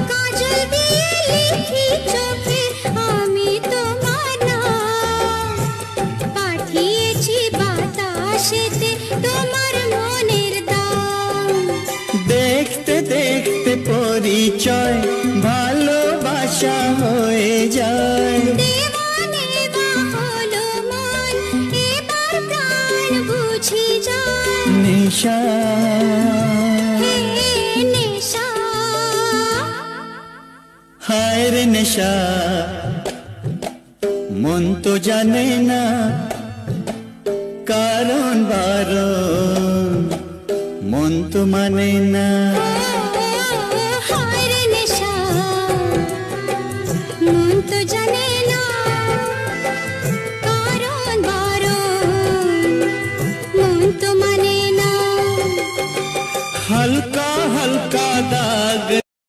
কাজল দিয়ে লিখি চোখে আমি তোমার নাম, পাঠিয়েছি বাতাসেতে তোমার মনের দাম। দেখতে দেখতে পরিচয় ভালোবাসা হয়ে যায়। দেওয়া নেওয়া হলো মন, এবার প্রাণ বুঝি যায়। নেশা হে নেশা, হায় রে নেশা, মন তো জানে না কারণ বারণ, মন তো মানে না।